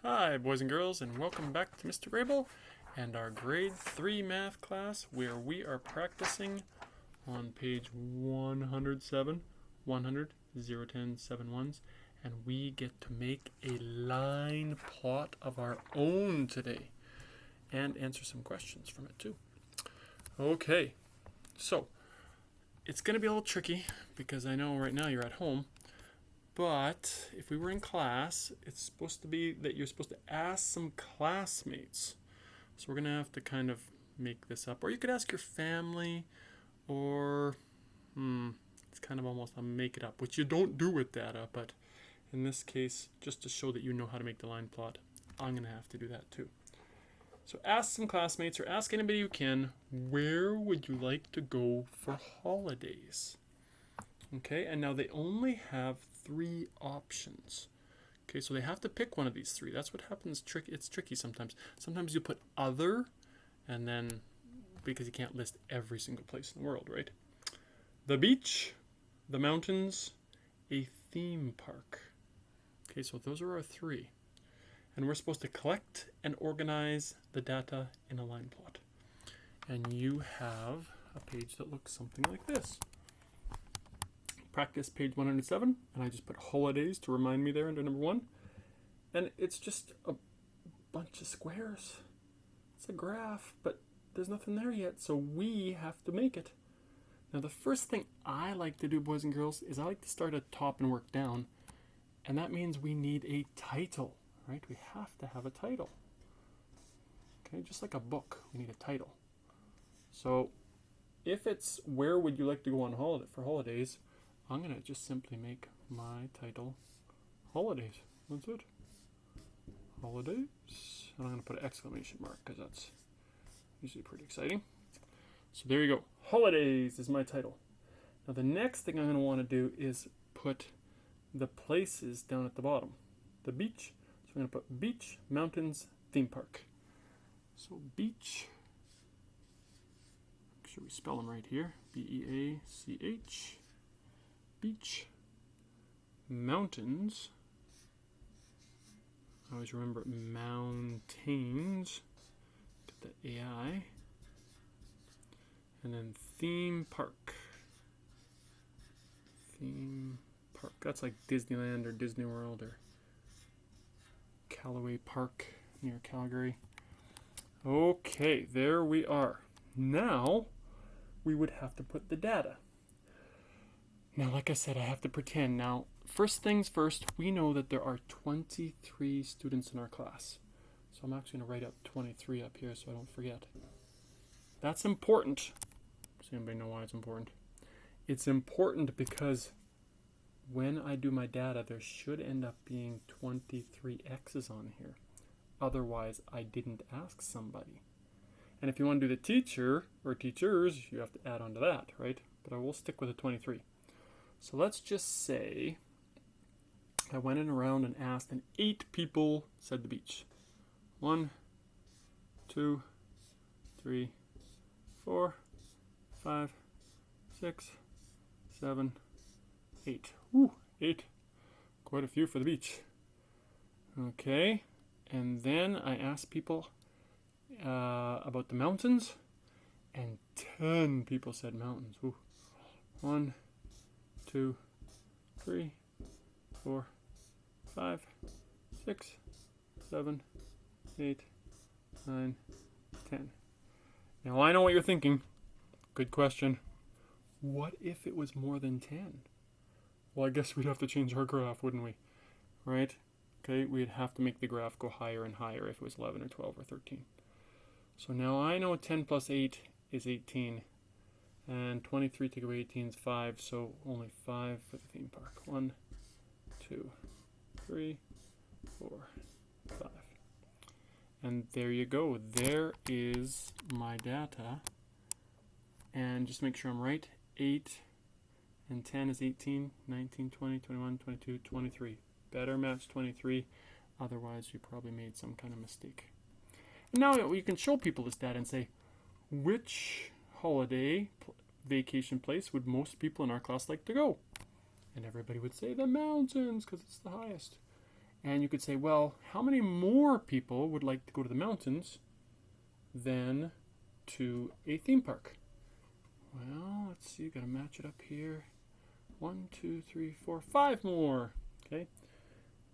Hi, boys and girls, and welcome back to Mr. Grable and our grade 3 math class where we are practicing on page 107, 100, 010, 71s, and we get to make a line plot of our own today and answer some questions from it too. Okay, so it's going to be a little tricky because I know right now you're at home. But if we were in class, it's supposed to be that you're supposed to ask some classmates. So we're going to have to kind of make this up. Or you could ask your family, or it's kind of almost a make it up, which you don't do with data. But in this case, just to show that you know how to make the line plot, I'm going to have to do that too. So ask some classmates or ask anybody you can, where would you like to go for holidays? Okay, and now they only have 3 options. Okay, so they have to pick one of these 3. That's what happens. It's tricky sometimes. Sometimes you put other, and then, because you can't list every single place in the world, right? The beach, the mountains, a theme park. Okay, so those are our 3. And we're supposed to collect and organize the data in a line plot. And you have a page that looks something like this. Practice page 107, and I just put holidays to remind me there under number 1. And it's just a bunch of squares. It's a graph, but there's nothing there yet, so we have to make it. Now the first thing I like to do, boys and girls, is I like to start at top and work down. And that means we need a title, right? We have to have a title. Okay, just like a book, we need a title. So if it's where would you like to go on holiday for holidays, I'm going to just simply make my title holidays. That's it. Holidays. And I'm going to put an exclamation mark because that's usually pretty exciting. So there you go. Holidays is my title. Now the next thing I'm going to want to do is put the places down at the bottom. The beach. So I'm going to put beach, mountains, theme park. So beach. Make sure we spell them right here. B-E-A-C-H. Beach, mountains, I always remember mountains, get the AI, and then theme park, that's like Disneyland or Disney World or Callaway Park near Calgary. Okay, there we are. Now we would have to put the data. Now, like I said, I have to pretend. Now, first things first, we know that there are 23 students in our class. So I'm actually going to write up 23 up here so I don't forget. That's important. Does anybody know why it's important? It's important because when I do my data, there should end up being 23 X's on here. Otherwise, I didn't ask somebody. And if you want to do the teacher or teachers, you have to add on to that, right? But I will stick with the 23. So let's just say I went in around and asked, and 8 people said the beach. 1, 2, 3, 4, 5, 6, 7, 8. Woo, 8. Quite a few for the beach. Okay, and then I asked people about the mountains, and 10 people said mountains. Woo. 1, 2, 3, 4, 5, 6, 7, 8, 9, 10. Now I know what you're thinking. Good question. What if it was more than 10? Well, I guess we'd have to change our graph, wouldn't we? Right? Okay, we'd have to make the graph go higher and higher if it was 11 or 12 or 13. So now I know 10 plus 8 is 18. And 23 take away 18 is 5, so only 5 for the theme park. 1, 2, 3, 4, 5. And there you go. There is my data. And just make sure I'm right. 8 and 10 is 18, 19, 20, 21, 22, 23. Better match 23. Otherwise, you probably made some kind of mistake. And now you can show people this data and say, which holiday vacation place would most people in our class like to go? And everybody would say the mountains because it's the highest. And you could say, well, how many more people would like to go to the mountains than to a theme park? Well, let's see, you gotta match it up here. 1, 2, 3, 4, 5 more. Okay?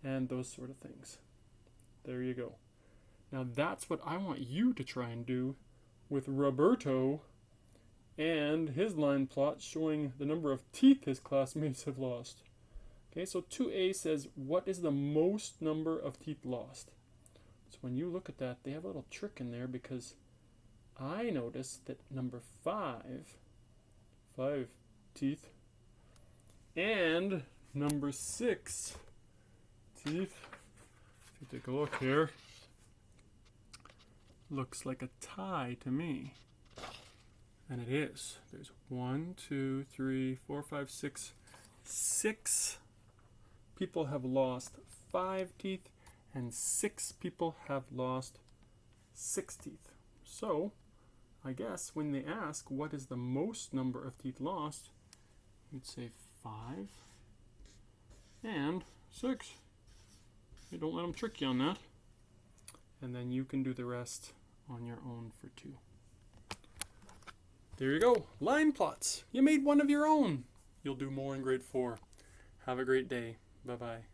And those sort of things. There you go. Now that's what I want you to try and do with Roberto and his line plot showing the number of teeth his classmates have lost. Okay, so 2A says, what is the most number of teeth lost? So when you look at that, they have a little trick in there because I noticed that number 5 teeth, and number 6 teeth, if you take a look here, looks like a tie to me. And it is. There's 1, 2, 3, 4, 5, 6. 6 people have lost 5 teeth, and 6 people have lost 6 teeth. So, I guess when they ask what is the most number of teeth lost, you'd say 5 and 6. You don't let them trick you on that. And then you can do the rest on your own for 2. There you go. Line plots. You made one of your own. You'll do more in grade 4. Have a great day. Bye-bye.